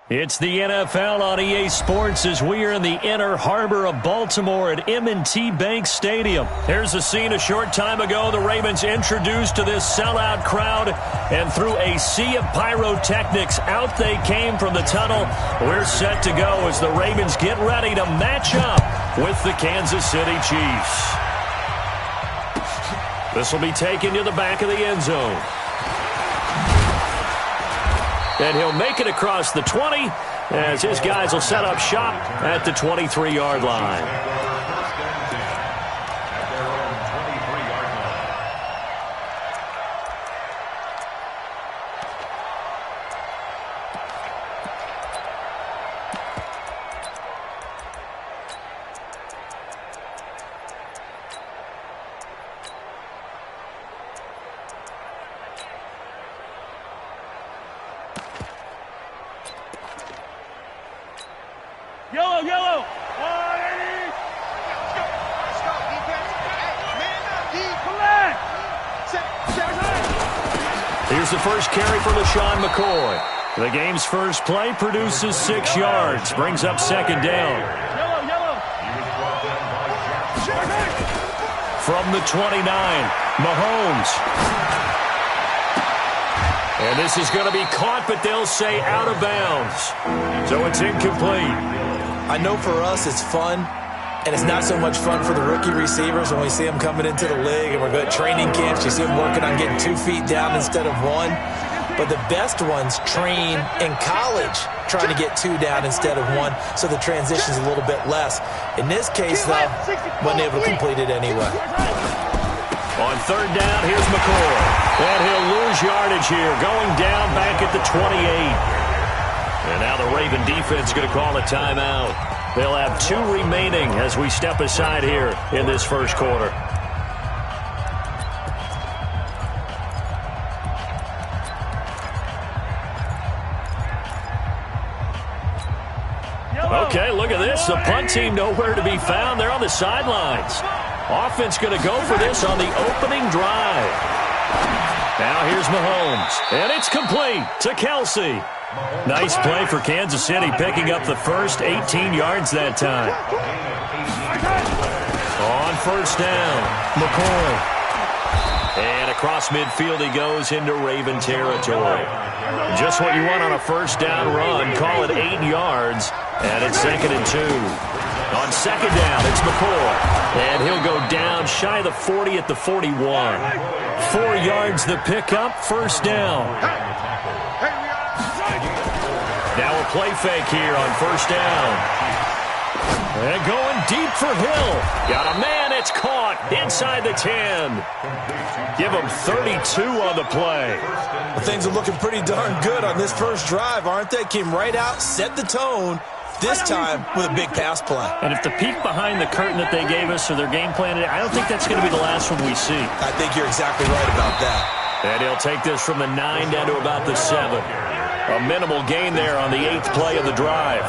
It's the NFL on EA Sports as we are in the inner harbor of Baltimore at M&T Bank Stadium. Here's a scene a short time ago. The Ravens introduced to this sellout crowd, and through a sea of pyrotechnics, out they came from the tunnel. We're set to go as the Ravens get ready to match up with the Kansas City Chiefs. This will be taken to the back of the end zone. And he'll make it across the 20 as his guys will set up shop at the 23-yard line. Yellow. Here's the first carry for LaShawn McCoy. The game's first play produces 6 yards, brings up second down. From the 29, Mahomes. And this is going to be caught, but they'll say out of bounds. So it's incomplete. I know for us it's fun, and it's not so much fun for the rookie receivers when we see them coming into the league and we're good at training camps. You see them working on getting 2 feet down instead of 1. But the best ones train in college trying to get 2 down instead of 1, so the transition's a little bit less. In this case, though, wasn't able to complete it anyway. On third down, here's McCoy. And he'll lose yardage here, going down back at the 28. And now the Raven defense going to call a timeout. They'll have 2 remaining as we step aside here in this first quarter. Okay, look at this. The punt team nowhere to be found. They're on the sidelines. Offense going to go for this on the opening drive. Now here's Mahomes, and it's complete to Kelsey. Nice play for Kansas City, picking up the first 18 yards that time. On first down, McCoy. And across midfield he goes into Raven territory. Just what you want on a first down run. Call it 8 yards, and it's 2nd and 2. On second down, it's McCoy. And he'll go down shy of the 40 at the 41. 4 yards the pickup, first down. Now a play fake here on first down. And going deep for Hill. Got a man, it's caught inside the 10. Give him 32 on the play. Well, things are looking pretty darn good on this first drive, aren't they? Came right out, set the tone. This time with a big pass play. And if the peek behind the curtain that they gave us or their game plan, I don't think that's going to be the last one we see. I think you're exactly right about that. And he'll take this from the 9 down to about the 7. A minimal gain there on the 8th play of the drive.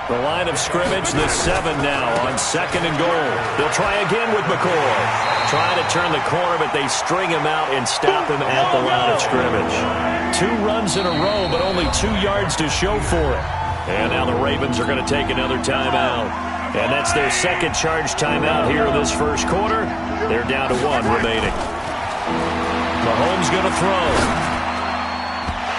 The line of scrimmage, the 7 now on 2nd and goal. They'll try again with McCoy. Trying to turn the corner, but they string him out and stop him at the line of scrimmage. 2 runs in a row, but only 2 yards to show for it. And now the Ravens are going to take another timeout. And that's their second charge timeout here in this first quarter. They're down to 1 remaining. Mahomes going to throw.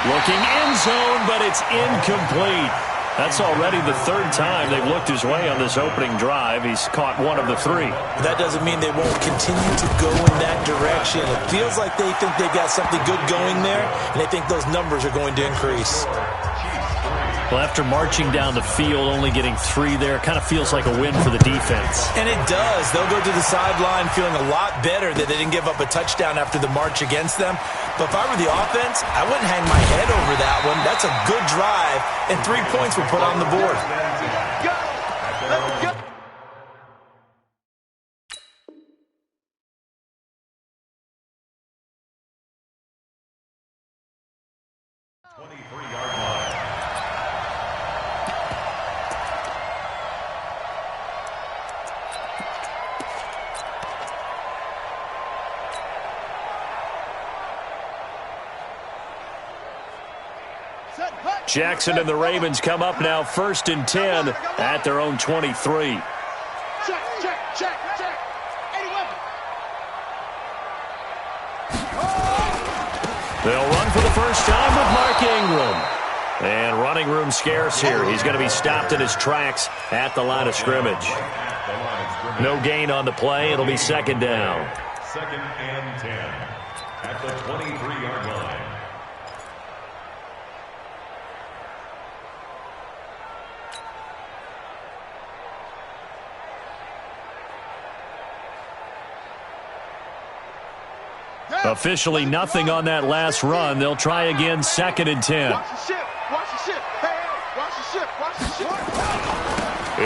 Looking end zone, but it's incomplete. That's already the 3rd time they've looked his way on this opening drive. He's caught 1 of the 3. That doesn't mean they won't continue to go in that direction. It feels like they think they've got something good going there, and they think those numbers are going to increase. Well, after marching down the field, only getting 3 there, kind of feels like a win for the defense. And it does. They'll go to the sideline feeling a lot better that they didn't give up a touchdown after the march against them. But if I were the offense, I wouldn't hang my head over that one. That's a good drive, and 3 points were put on the board. Go. 23-yard line. Jackson and the Ravens come up now 1st and 10 at their own 23. They'll run for the first time with Mark Ingram. And running room scarce here. He's going to be stopped in his tracks at the line of scrimmage. No gain on the play. It'll be 2nd down. 2nd and 10 at the 23-yard line. Officially nothing on that last run. They'll try again 2nd and 10. Watch the ship. Watch the ship. Hey, watch the ship. Watch the ship.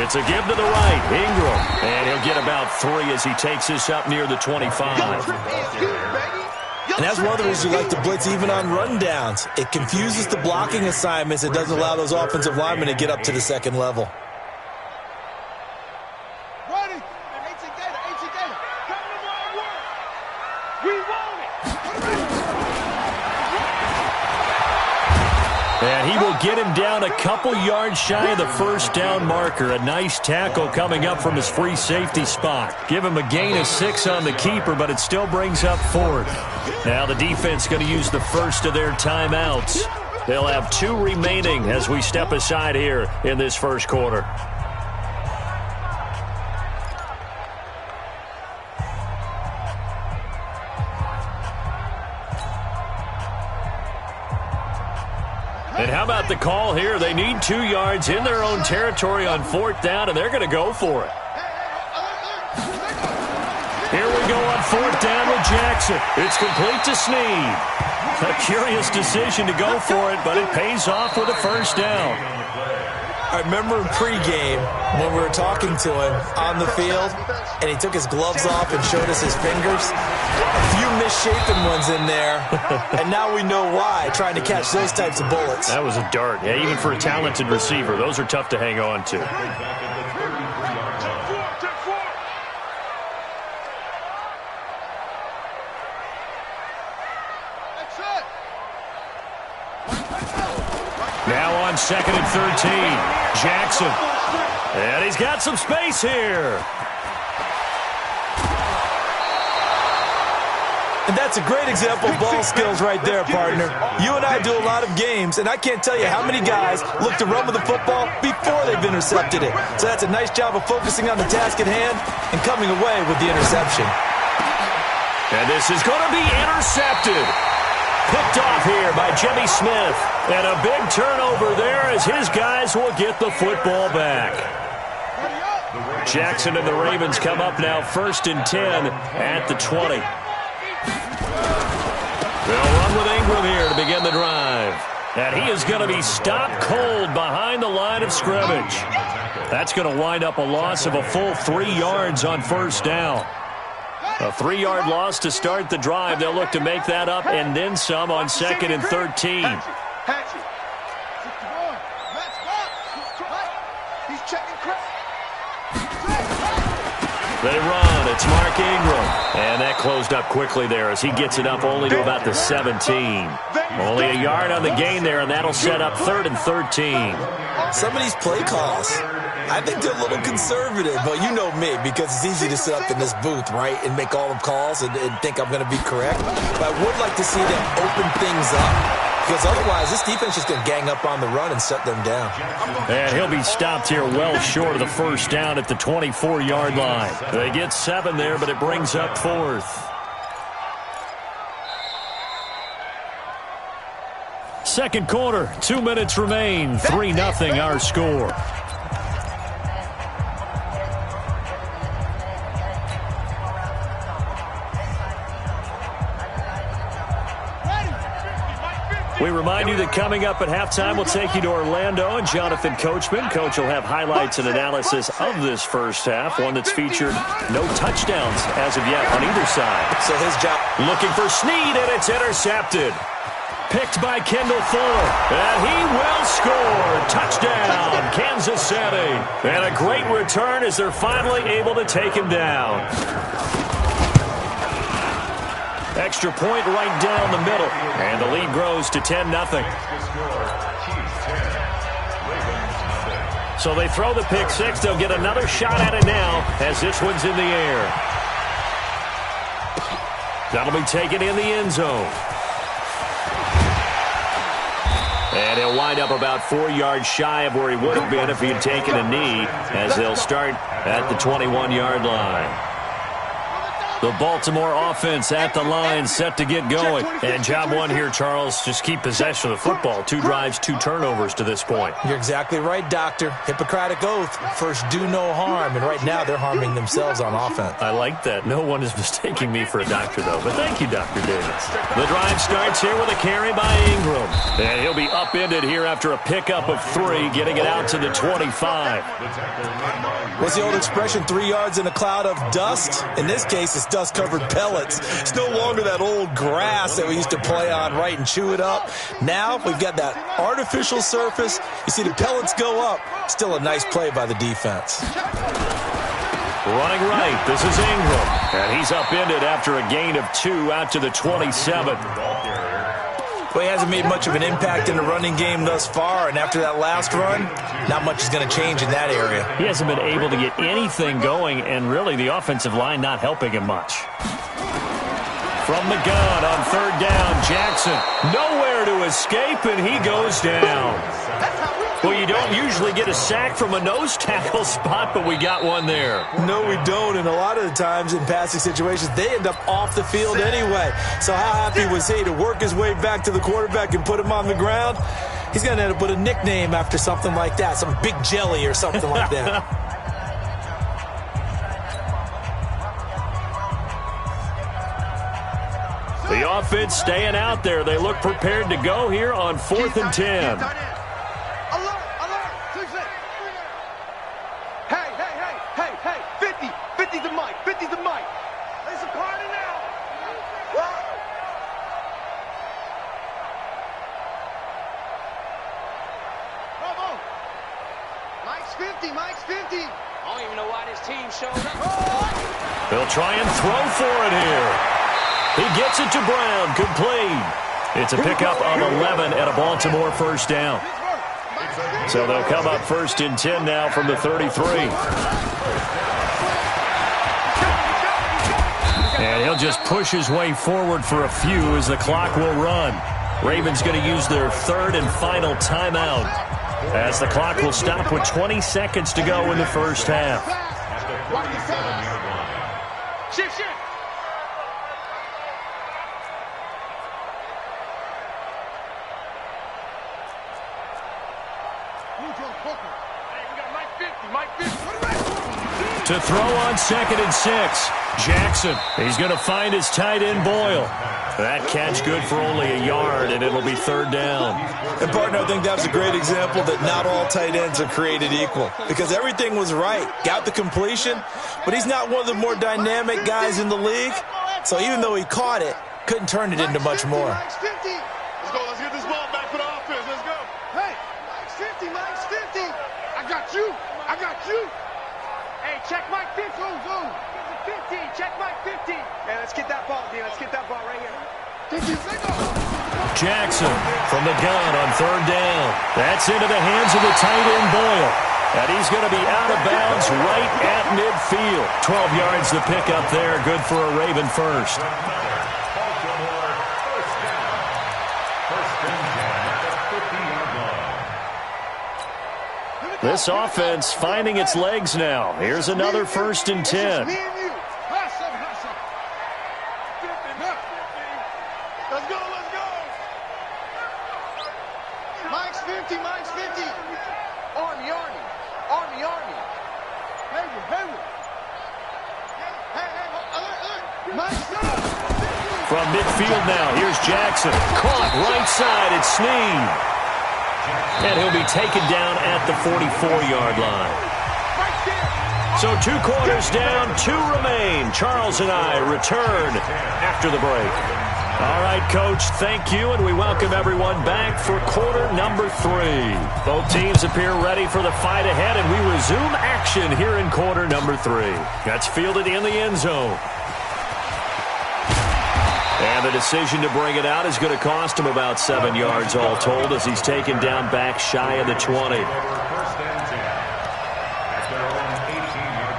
It's a give to the right. Ingram. And he'll get about 3 as he takes this up near the 25. And that's one of the reasons you like to blitz even on rundowns. It confuses the blocking assignments. It doesn't allow those offensive linemen to get up to the 2nd level. And he will get him down a couple yards shy of the 1st down marker. A nice tackle coming up from his free safety spot. Give him a gain of 6 on the keeper, but it still brings up 4th. Now the defense going to use the first of their timeouts. They'll have 2 remaining as we step aside here in this first quarter. And how about the call here? They need 2 yards in their own territory on 4th down, and they're going to go for it. Here we go on 4th down with Jackson. It's complete to Snead. A curious decision to go for it, but it pays off with a 1st down. I remember in pregame when we were talking to him on the field, and he took his gloves off and showed us his fingers. A few misshapen ones in there, and now we know why, trying to catch those types of bullets. That was a dart. Yeah, even for a talented receiver, those are tough to hang on to. Now on 2nd and 13, Jackson. And he's got some space here. And that's a great example of ball skills right there, partner. You and I do a lot of games, and I can't tell you how many guys look to run with the football before they've intercepted it. So that's a nice job of focusing on the task at hand and coming away with the interception. And this is going to be intercepted. Picked off here by Jimmy Smith. And a big turnover there as his guys will get the football back. Jackson and the Ravens come up now 1st and 10 at the 20. They'll run with Ingram here to begin the drive. And he is going to be stopped cold behind the line of scrimmage. That's going to wind up a loss of a full 3 yards on 1st down. A 3-yard loss to start the drive. They'll look to make that up and then some on 2nd and 13. They run. It's Mark Ingram. And that closed up quickly there as he gets it up only to about the 17. Only a yard on the gain there, and that'll set up 3rd and 13. Some of these play calls, I think they're a little conservative, but you know me, because it's easy to sit up in this booth, right, and make all the calls and think I'm going to be correct. But I would like to see them open things up, because otherwise this defense is going to gang up on the run and shut them down. And he'll be stopped here well short of the 1st down at the 24-yard line. They get 7 there, but it brings up 4th. Second quarter, 2 minutes remain. 3-0 our score. We remind you that coming up at halftime, we'll take you to Orlando and Jonathan Coachman. Coach will have highlights and analysis of this first half, one that's featured no touchdowns as of yet on either side. So his job. Looking for Snead, and it's intercepted. Picked by Kendall Fuller, and he will score. Touchdown, Kansas City. And a great return as they're finally able to take him down. Extra point right down the middle. And the lead grows to 10-0. So they throw the pick six. They'll get another shot at it now as this one's in the air. That'll be taken in the end zone. And he'll wind up about 4 yards shy of where he would have been if he had taken a knee, as they'll start at the 21-yard line. The Baltimore offense at the line, set to get going. And job one here, Charles, just keep possession of the football. 2 drives, 2 turnovers to this point. You're exactly right, Doctor. Hippocratic oath. First, do no harm. And right now, they're harming themselves on offense. I like that. No one is mistaking me for a doctor, though. But thank you, Dr. Davis. The drive starts here with a carry by Ingram. And he'll be upended here after a pickup of 3, getting it out to the 25. What's the old expression, 3 yards in a cloud of dust? In this case, it's dust-covered pellets. It's no longer that old grass that we used to play on, right, and chew it up. Now we've got that artificial surface. You see the pellets go up. Still a nice play by the defense. Running right, this is Ingram. And he's upended after a gain of 2 out to the 27. Well, he hasn't made much of an impact in the running game thus far, and after that last run, not much is going to change in that area. He hasn't been able to get anything going, and really the offensive line not helping him much. From the gun on 3rd down, Jackson nowhere to escape, and he goes down. Well, you don't usually get a sack from a nose tackle spot, but we got one there. No, we don't, and a lot of the times in passing situations, they end up off the field anyway. So how happy was he to work his way back to the quarterback and put him on the ground? He's going to end up with a nickname after something like that, some Big Jelly or something like that. The offense staying out there. They look prepared to go here on 4th and 10. They'll try and throw for it here. He gets it to Brown, complete. It's a pickup of 11 at a Baltimore 1st down. So they'll come up 1st and 10 now from the 33. And he'll just push his way forward for a few as the clock will run. Ravens going to use their 3rd and final timeout as the clock will stop with 20 seconds to go in the 1st half. Shift, shift. To throw on 2nd and 6. Jackson, he's going to find his tight end Boyle. That catch good for only a yard, and it'll be 3rd down. And, partner, I think that's a great example that not all tight ends are created equal, because everything was right. Got the completion, but he's not one of the more dynamic guys in the league. So even though he caught it, couldn't turn it into much more. Let's go. Let's get this ball back for the offense. Let's go. Hey, Mike's 50. Mike's 50. I got you. I got you. Hey, check Mike 50. Zoom. 50. Check Mike 50. Hey, let's get that ball, D. Let's get that ball right here. 50. Let's go. Jackson from the gun on 3rd down. That's into the hands of the tight end Boyle. And he's going to be out of bounds right at midfield. 12 yards the pickup there. Good for a Raven first. This offense finding its legs now. Here's another 1st and 10. Me and you. Let's go. Let's go. Mike's 50. Mike's 50. Army. Hayward. Hey. Mike's From midfield now, here's Jackson. Caught right side, it's Snead. And he'll be taken down at the 44-yard line. So 2 quarters down, 2 remain. Charles and I return after the break. All right, Coach, thank you, and we welcome everyone back for quarter number 3. Both teams appear ready for the fight ahead, and we resume action here in quarter number 3. That's fielded in the end zone. And the decision to bring it out is going to cost him about 7 yards all told as he's taken down back shy of the 20. First and 10 at their own 18-yard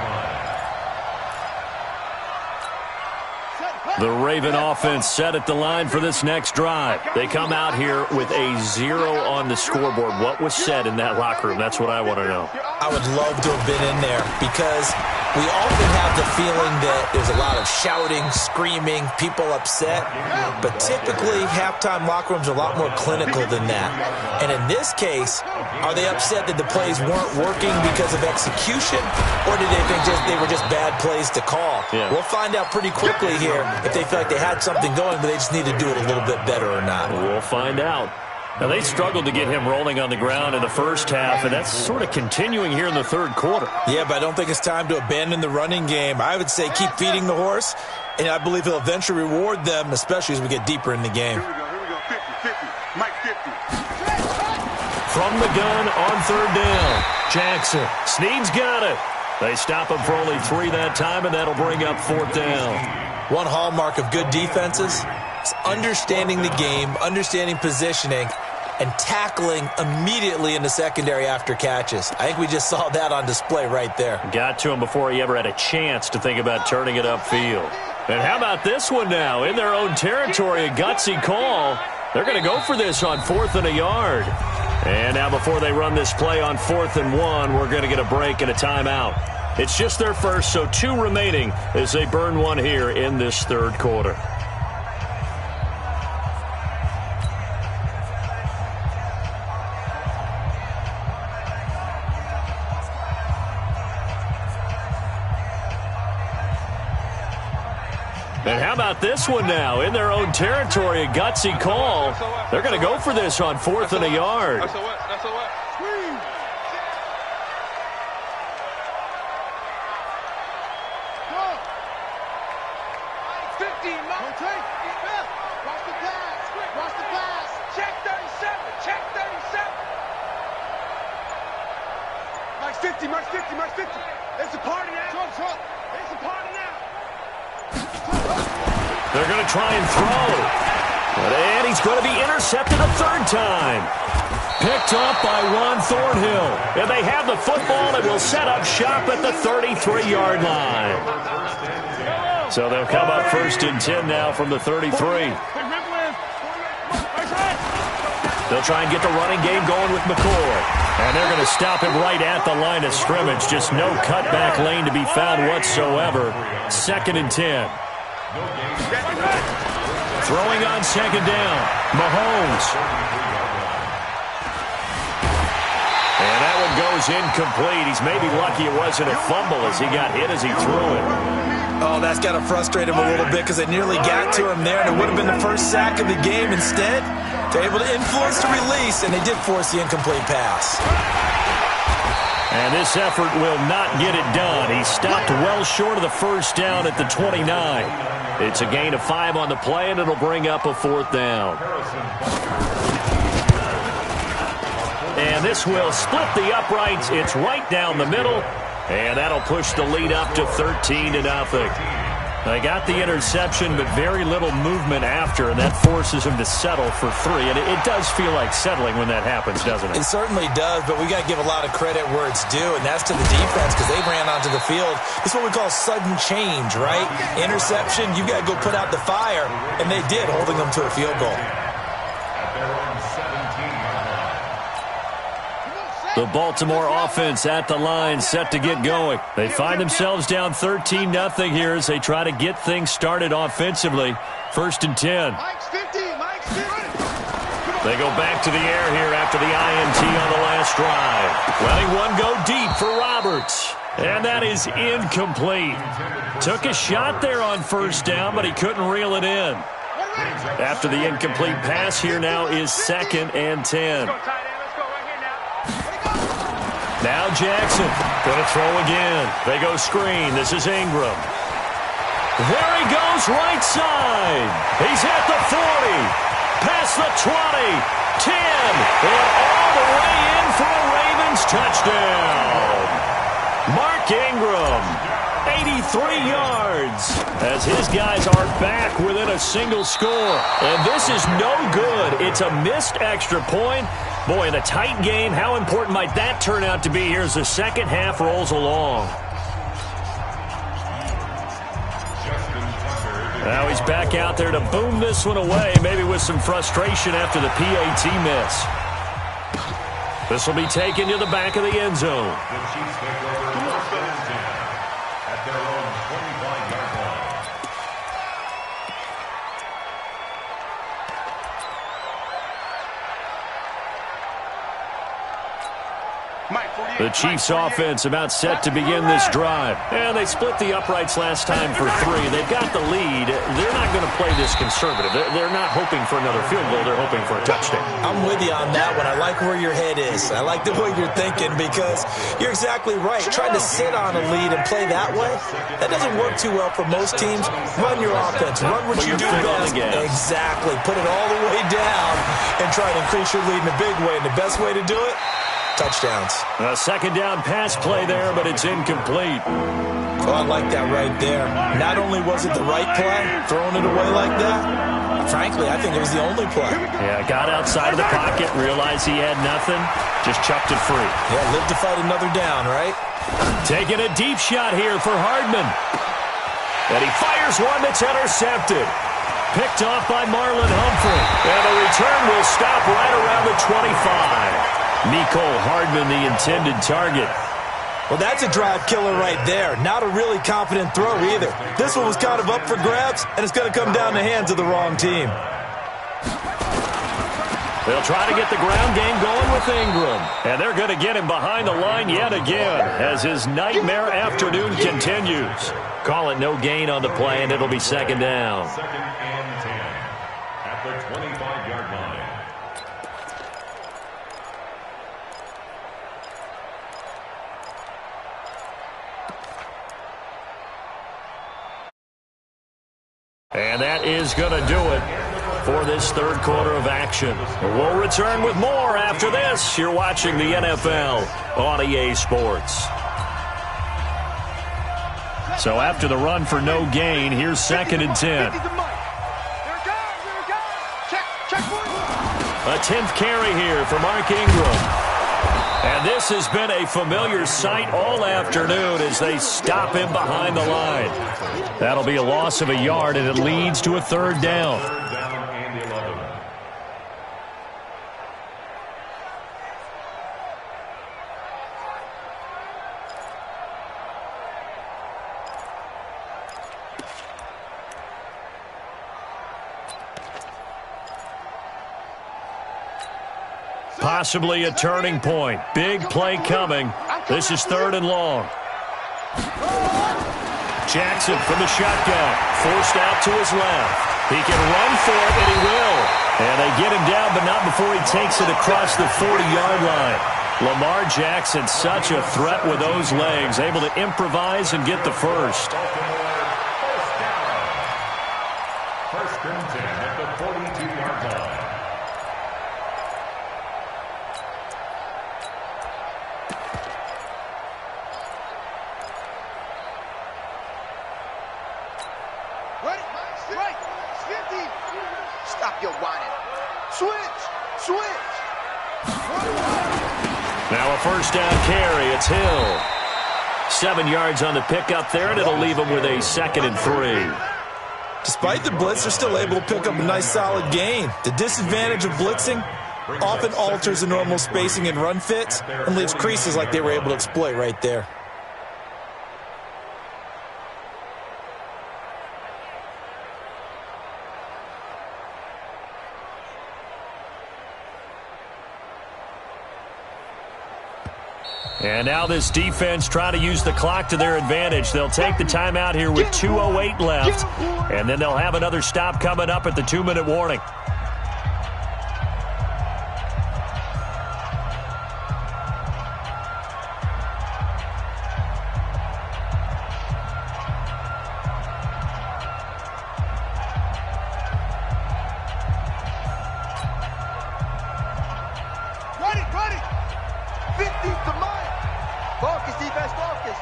line. The Raven offense set at the line for this next drive. They come out here with a 0 on the scoreboard. What was said in that locker room? That's what I want to know. I would love to have been in there because we often have the feeling that there's a lot of shouting, screaming, people upset. But typically, halftime locker rooms are a lot more clinical than that. And in this case, are they upset that the plays weren't working because of execution? Or did they think they were just bad plays to call? Yeah. We'll find out pretty quickly here if they feel like they had something going, but they just need to do it a little bit better or not. We'll find out. Now, they struggled to get him rolling on the ground in the first half, and that's sort of continuing here in the third quarter. Yeah, but I don't think it's time to abandon the running game. I would say keep feeding the horse, and I believe he'll eventually reward them, especially as we get deeper in the game. Here we go, 50, Mike 50. From the gun on third down, Jackson. Snead's got it. They stop him for only 3 that time, and that'll bring up fourth down. One hallmark of good defenses is understanding the game, understanding positioning, and tackling immediately in the secondary after catches. I think we just saw that on display right there. Got to him before he ever had a chance to think about turning it upfield. And how about this one now? In their own territory, a gutsy call. They're going to go for this on 4th and a yard. And now before they run this play on 4th and 1, we're going to get a break and a timeout. It's just their first, so 2 remaining as they burn one here in this third quarter. And how about this one now? In their own territory, a gutsy call. They're going to go for this on 4th and a yard. That's a what? Watch the pass. Check 37. Mike's 50. It's a party now. It's a party now. They're going to try and throw. And he's going to be intercepted a 3rd time. Picked up by Juan Thornhill. And they have the football and will set up shop at the 33-yard line. So they'll come up 1st and 10 now from the 33. They'll try and get the running game going with McCoy. And they're going to stop him right at the line of scrimmage. Just no cutback lane to be found whatsoever. 2nd and 10. Throwing on 2nd down. Mahomes. And that one goes incomplete. He's maybe lucky it wasn't a fumble as he got hit as he threw it. Oh, that's got to frustrate him a little bit because they nearly got to him there, and it would have been the first sack of the game. Instead, they're able to influence the release, and they did force the incomplete pass. And this effort will not get it done. He stopped well short of the first down at the 29. It's a gain of 5 on the play, and it'll bring up a 4th down. And this will split the uprights. It's right down the middle. And that'll push the lead up to 13-0. They got the interception, but very little movement after, and that forces him to settle for 3. And it does feel like settling when that happens, doesn't it? It certainly does, but we got to give a lot of credit where it's due, and that's to the defense because they ran onto the field. This is what we call sudden change, right? Interception, you got to go put out the fire, and they did, holding them to a field goal. The Baltimore offense at the line, set to get going. They find themselves down 13-0 here as they try to get things started offensively. 1st and 10. They go back to the air here after the INT on the last drive. Letting one go deep for Roberts. And that is incomplete. Took a shot there on 1st down, but he couldn't reel it in. After the incomplete pass, here now is 2nd and 10. Now Jackson going to throw again. They go screen. This is Ingram. There he goes right side. He's at the 40. Past the 20. 10. And all the way in for a Ravens touchdown. Mark Ingram. 83 yards as his guys are back within a single score. And this is no good. It's a missed extra point. Boy, in a tight game, how important might that turn out to be here as the second half rolls along? Now he's back out there to boom this one away, maybe with some frustration after the PAT miss. This will be taken to the back of the end zone. The Chiefs take over first and 10 at their own 25-yard line. The Chiefs offense about set to begin this drive. And they split the uprights last time for 3. They've got the lead. They're not going to play this conservative. They're not hoping for another field goal. They're hoping for a touchdown. I'm with you on that one. I like where your head is. I like the way you're thinking because you're exactly right. Trying to sit on a lead and play that way, that doesn't work too well for most teams. Run your offense. Run what you do best. Exactly. Put it all the way down and try to increase your lead in a big way. And the best way to do it, touchdowns. A second down pass play there, but it's incomplete. Oh, I like that right there. Not only was it the right play, throwing it away like that, frankly, I think it was the only play. Yeah, got outside of the pocket, realized he had nothing, just chucked it free. Yeah, live to fight another down, right? Taking a deep shot here for Hardman. And he fires one that's intercepted. Picked off by Marlon Humphrey. And the return will stop right around the 25. Mecole Hardman, the intended target. Well, that's a drive killer right there. Not a really confident throw either. This one was kind of up for grabs, and it's going to come down the hands of the wrong team. They'll try to get the ground game going with Ingram. And they're going to get him behind the line yet again as his nightmare afternoon continues. Call it no gain on the play, and it'll be second down. Second and 10 at the 25-yard line. And that is going to do it for this third quarter of action. We'll return with more after this. You're watching the NFL on EA Sports. So after the run for no gain, here's second and 10. A 10th carry here for Mark Ingram. And this has been a familiar sight all afternoon as they stop him behind the line. That'll be a loss of a yard, and it leads to a third down. Third down and 11. Possibly a turning point. Big play coming. This is third and long. Jackson from the shotgun. Forced out to his left. He can run for it, and he will. And they get him down, but not before he takes it across the 40-yard line. Lamar Jackson, such a threat with those legs, able to improvise and get the first. First and 10 at the 42-yard line. Stop your whining. Switch. Now a first down carry. It's Hill. 7 yards on the pickup there, and it'll leave him with a 2nd and 3. Despite the blitz, they're still able to pick up a nice solid gain. The disadvantage of blitzing often alters the normal spacing and run fits and leaves creases like they were able to exploit right there. And now this defense trying to use the clock to their advantage. They'll take the timeout here with 2:08 left. And then they'll have another stop coming up at the 2-minute warning. Ready. 50 to mine. Focus, defense, focus.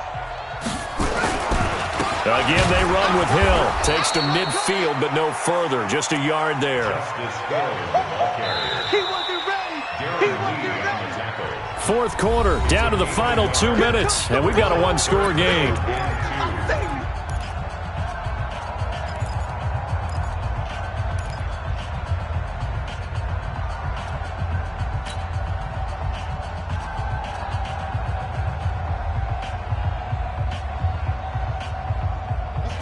Again, they run with Hill. Takes to midfield, but no further. Just a yard there. He wasn't ready. He wasn't ready. Fourth quarter, down to the final 2 minutes, and we've got a one-score game.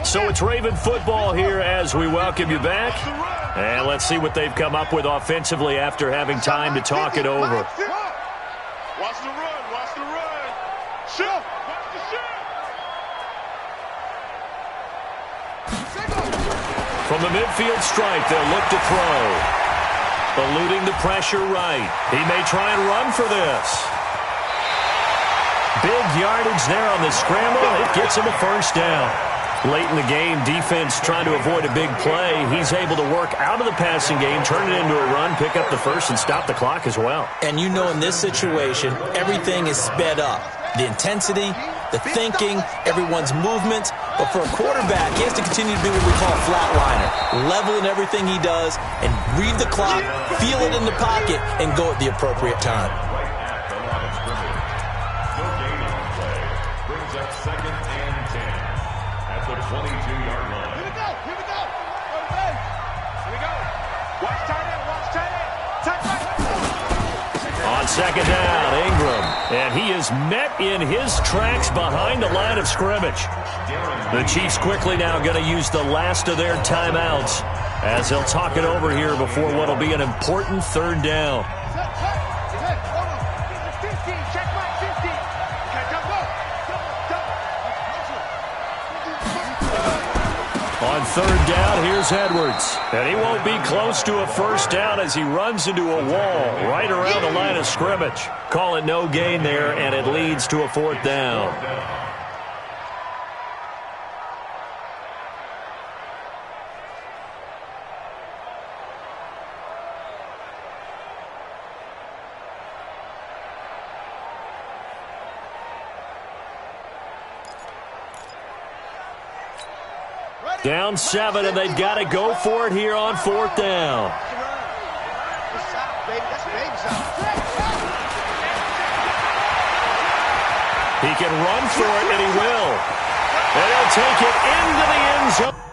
So it's Raven football here as we welcome you back. And let's see what they've come up with offensively after having time to talk it over. Watch the run. Watch the run. Shift. Watch the shift. From the midfield stripe, they'll look to throw. Eluding the pressure right. He may try and run for this. Big yardage there on the scramble. It gets him a first down. Late in the game, defense trying to avoid a big play. He's able to work out of the passing game, turn it into a run, pick up the first, and stop the clock as well. And you know in this situation, everything is sped up. The intensity, the thinking, everyone's movements. But for a quarterback, he has to continue to be what we call a flatliner. Level in everything he does and read the clock, feel it in the pocket, and go at the appropriate time. Brings up 2nd and 10. At the 22-yard line. Here we go. Here we go. Go to base. Here we go. Watch tight end. Watch tight end. Tight right. On second down, Ingram. And he is met in his tracks behind the line of scrimmage. The Chiefs quickly now going to use the last of their timeouts as they'll talk it over here before what will be an important third down. On third down, here's Edwards. And he won't be close to a first down as he runs into a wall right around the line of scrimmage. Call it no gain there, and it leads to a fourth down. Down 7, and they've got to go for it here on fourth down. He can run for it, and he will. And he'll take it into the end zone.